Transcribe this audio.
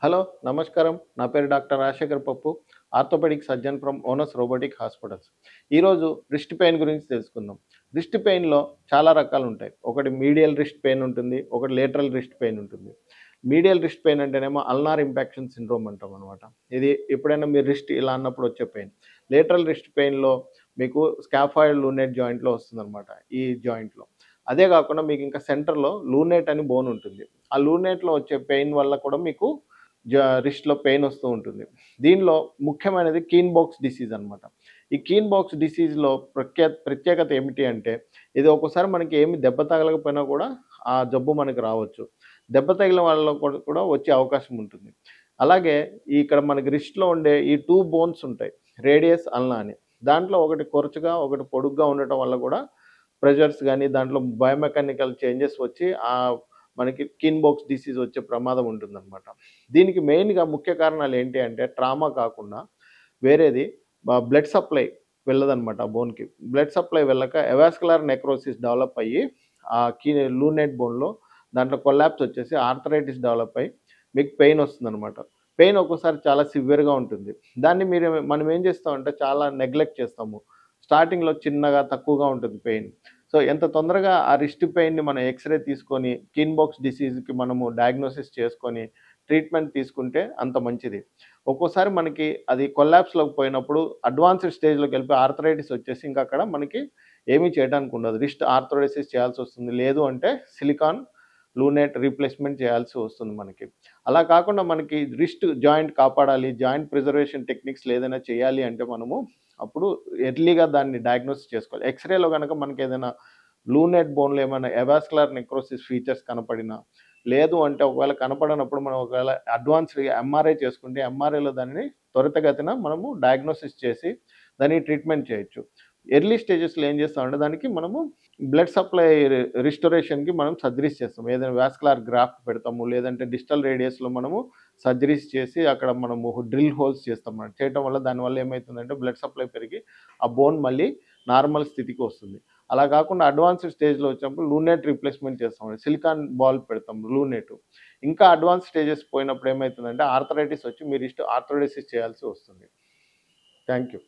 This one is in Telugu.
హలో నమస్కారం. నా పేరు doctor Rajasekhar Pappu. Orthopaedic surgeon from Onus robotic hospitals. ఈరోజు రిస్ట్ పెయిన్ గురించి తెలుసుకుందాం. రిస్ట్ పెయిన్‌లో చాలా రకాలుంటాయి. ఒకటి మీడియల్ రిస్ట్ పెయిన్ ఉంటుంది. ఒకటి లేటరల్ రిస్ట్ పెయిన్ ఉంటుంది. మీడియల్ రిస్ట్ పెయిన్ అంటేనేమో అల్నార్ ఇంపాక్షన్ సిండ్రోమ్ అంటామనమాట. ఇది ఎప్పుడైనా మీరు రిస్ట్ ఇలా అన్నప్పుడు వచ్చే పెయిన్. లేటరల్ రిస్ట్ పెయిన్‌లో మీకు స్కాఫాయిడ్ లూనేట్ జాయింట్‌లో వస్తుందనమాట. ఈ జాయింట్‌లో. అదే కాకుండా మీకు ఇంకా సెంటర్‌లో లూనేట్ అని బోన్ ఉంటుంది. ఆ లూనేట్‌లో వచ్చే పెయిన్ వల్ల కూడా మీకు రిస్ట్‌లో పెయిన్ వస్తూ ఉంటుంది. దీనిలో ముఖ్యమైనది కీన్ బాక్స్ డిసీజ్ అనమాట. ఈ కీన్ బాక్స్ డిసీజ్‌లో ప్రత్యేకత ఏమిటి అంటే, ఇది ఒక్కోసారి మనకి ఏమి దెబ్బ తగలకపోయినా కూడా ఆ జబ్బు మనకి రావచ్చు. దెబ్బ తగిలిన వాళ్ళలో కూడా వచ్చే అవకాశం ఉంటుంది. అలాగే ఇక్కడ మనకి రిస్ట్‌లో ఉండే ఈ 2 బోన్స్ ఉంటాయి. రేడియస్, అల్నా అని. దాంట్లో ఒకటి కొరచుగా, ఒకటి పొడుగ్గా ఉండటం వల్ల కూడా ప్రెషర్స్ గాని, దాంట్లో బయోమెకానికల్ చేంజెస్ వచ్చి మనకి కీన్ బాక్స్ డిసీజ్ వచ్చే ప్రమాదం ఉంటుందన్నమాట. దీనికి మెయిన్‌గా ముఖ్య కారణాలు ఏంటి అంటే ట్రామా కాకుండా వేరేది బ్లడ్ సప్లై వెళ్ళదనమాట ఆ బోన్‌కి. బ్లడ్ సప్లై వెళ్ళక అవాస్కులర్ నెక్రోసిస్ డెవలప్ అయ్యి ఆ లూనేట్ బోన్‌లో దాంట్లో కొలాప్స్ వచ్చేసి ఆర్థరైటిస్ డెవలప్ అయ్యి మీకు పెయిన్ వస్తుందనమాట. పెయిన్ ఒక్కోసారి చాలా సివియర్‌గా ఉంటుంది. దాన్ని మనం ఏం చేస్తామంటే చాలా నెగ్లెక్ట్ చేస్తాము. స్టార్టింగ్‌లో చిన్నగా తక్కువగా ఉంటుంది పెయిన్. సో, ఎంత తొందరగా ఆ రిస్ట్ పెయిన్‌ని మనం ఎక్స్‌రే తీసుకొని కీన్ బాక్స్ డిసీజ్‌కి మనము డయాగ్నోసిస్ చేసుకొని ట్రీట్మెంట్ తీసుకుంటే అంత మంచిది. ఒక్కోసారి మనకి అది కొలాప్స్‌లోకి పోయినప్పుడు అడ్వాన్స్‌డ్ స్టేజ్‌లోకెళ్ళిపోయి ఆర్థరైటిస్ వచ్చేసి ఇంక అక్కడ మనకి ఏమీ చేయడానికి ఉండదు. రిస్ట్ ఆర్థరోడసిస్ చేయాల్సొస్తుంది. లేదు అంటే సిలికాన్ లూనేట్ రీప్లేస్‌మెంట్ చేయాల్సి వస్తుంది మనకి. అలా కాకుండా మనకి రిస్ట్ జాయింట్ కాపాడాలి, జాయింట్ ప్రిజర్వేషన్ టెక్నిక్స్‌లో ఏదైనా చేయాలి అంటే మనము అప్పుడు ఎర్లీగా దాన్ని డయాగ్నోసిస్ చేసుకోవాలి. ఎక్స్‌రేలో గనక మనకేదైనా లూనేట్ బోన్‌లో ఏమైనా అవాస్కులర్ నెక్రోసిస్ ఫీచర్స్ కనపడినా, లేదు అంటే ఒకవేళ కనపడనప్పుడు మనం ఒకవేళ అడ్వాన్స్‌డ్‌గా ఎంఆర్ఐ చేసుకుంటే, ఎంఆర్ఐలో దానిని త్వరితగతిన మనము డయాగ్నోసిస్ చేసి దానికి ట్రీట్మెంట్ చేయొచ్చు. ఎర్లీ స్టేజెస్‌లో ఏం చేస్తామంటే దానికి మనము బ్లడ్ సప్లై రిస్టోరేషన్‌కి మనం సర్జరీస్ చేస్తాం. ఏదైనా వాస్కులర్ గ్రాఫ్ట్ పెడతాము. లేదంటే డిస్టల్ రేడియస్‌లో మనము సర్జరీస్ చేసి అక్కడ మనము డ్రిల్ హోల్స్ చేస్తాం. చేయటం వల్ల దానివల్ల ఏమైతుందంటే బ్లడ్ సప్లై పెరిగి ఆ బోన్ మళ్ళీ నార్మల్ స్థితికి వస్తుంది. అలా కాకుండా అడ్వాన్స్‌డ్ స్టేజ్‌లో వచ్చినప్పుడు లూనేట్ రీప్లేస్‌మెంట్ చేస్తాం. సిలికాన్ బాల్ పెడతాం లూనేట్. ఇంకా అడ్వాన్స్ స్టేజెస్ పోయినప్పుడు ఏమైతుందంటే ఆర్థరైటిస్ వచ్చి మీ రిస్ట్ ఆర్థరోడసిస్ చేయాల్సి వస్తుంది. Thank you.